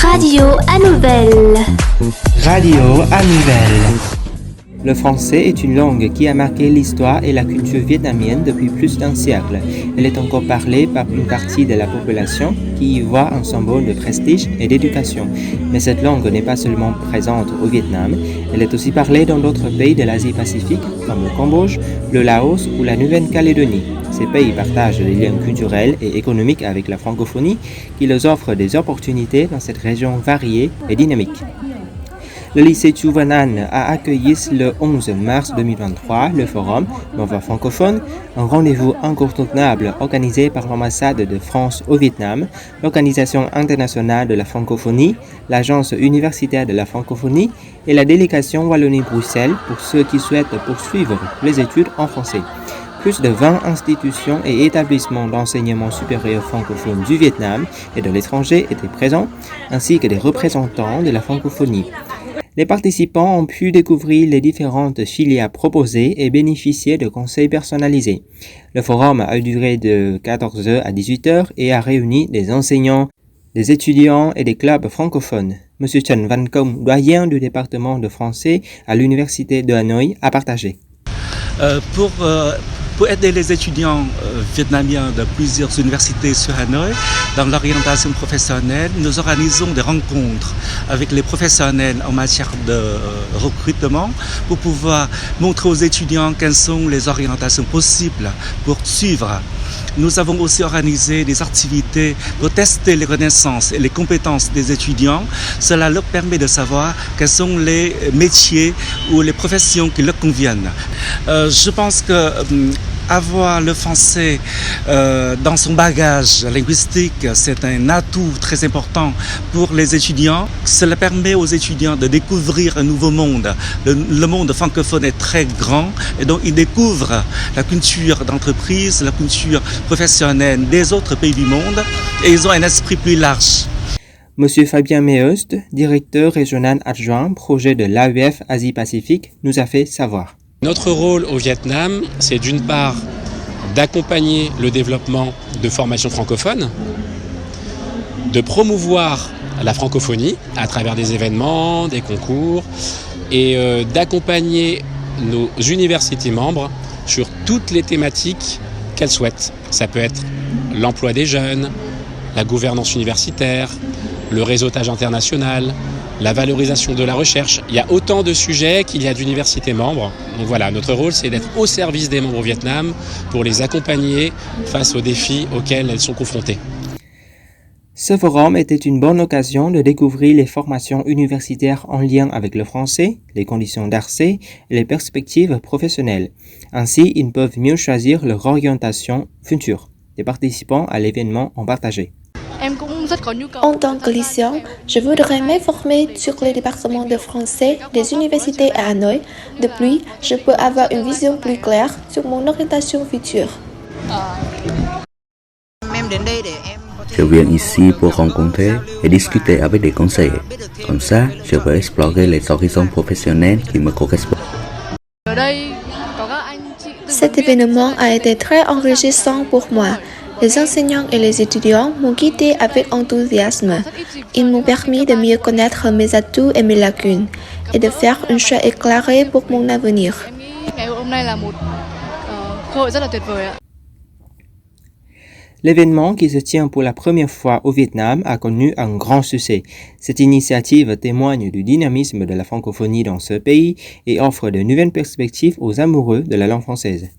Radio à nouvelles. Radio à nouvelles. Le français est une langue qui a marqué l'histoire et la culture vietnamienne depuis plus d'un siècle. Elle est encore parlée par une partie de la population qui y voit un symbole de prestige et d'éducation. Mais cette langue n'est pas seulement présente au Vietnam, elle est aussi parlée dans d'autres pays de l'Asie-Pacifique comme le Cambodge, le Laos ou la Nouvelle-Calédonie. Ces pays partagent des liens culturels et économiques avec la francophonie qui leur offre des opportunités dans cette région variée et dynamique. Le lycée Chu Van An a accueilli le 11 mars 2023 le forum Nova francophone, un rendez-vous incontournable organisé par l'ambassade de France au Vietnam, l'Organisation internationale de la francophonie, l'Agence universitaire de la francophonie et la délégation Wallonie-Bruxelles pour ceux qui souhaitent poursuivre les études en français. Plus de 20 institutions et établissements d'enseignement supérieur francophone du Vietnam et de l'étranger étaient présents, ainsi que des représentants de la francophonie. Les participants ont pu découvrir les différentes filières proposées et bénéficier de conseils personnalisés. Le forum a duré de 14h à 18h et a réuni des enseignants, des étudiants et des clubs francophones. Monsieur Trần Văn Công, doyen du département de français à l'université de Hanoï, a partagé. Pour aider les étudiants vietnamiens de plusieurs universités sur Hanoï dans l'orientation professionnelle, nous organisons des rencontres avec les professionnels en matière de recrutement pour pouvoir montrer aux étudiants quelles sont les orientations possibles pour suivre. Nous avons aussi organisé des activités pour tester les connaissances et les compétences des étudiants. Cela leur permet de savoir quels sont les métiers ou les professions qui leur conviennent. Je pense que avoir le français dans son bagage linguistique, c'est un atout très important pour les étudiants. Cela permet aux étudiants de découvrir un nouveau monde. Le monde francophone est très grand et donc ils découvrent la culture d'entreprise, la culture professionnelle des autres pays du monde et ils ont un esprit plus large. Monsieur Fabien Meust, directeur régional adjoint projet de l'AEF Asie-Pacifique, nous a fait savoir. Notre rôle au Vietnam, c'est d'une part d'accompagner le développement de formations francophones, de promouvoir la francophonie à travers des événements, des concours et d'accompagner nos universités membres sur toutes les thématiques qu'elles souhaitent. Ça peut être l'emploi des jeunes, la gouvernance universitaire, le réseautage international, la valorisation de la recherche. Il y a autant de sujets qu'il y a d'universités membres. Donc voilà, notre rôle, c'est d'être au service des membres au Vietnam pour les accompagner face aux défis auxquels elles sont confrontées. Ce forum était une bonne occasion de découvrir les formations universitaires en lien avec le français, les conditions d'accès et les perspectives professionnelles. Ainsi, ils peuvent mieux choisir leur orientation future. Les participants à l'événement ont partagé. En tant que lycéen, je voudrais m'informer sur les départements de français des universités à Hanoï. Depuis, je peux avoir une vision plus claire sur mon orientation future. Je viens ici pour rencontrer et discuter avec des conseillers. Comme ça, je peux explorer les horizons professionnels qui me correspondent. Cet événement a été très enrichissant pour moi. Les enseignants et les étudiants m'ont guidé avec enthousiasme. Ils m'ont permis de mieux connaître mes atouts et mes lacunes et de faire un choix éclairé pour mon avenir. L'événement qui se tient pour la première fois au Vietnam a connu un grand succès. Cette initiative témoigne du dynamisme de la francophonie dans ce pays et offre de nouvelles perspectives aux amoureux de la langue française.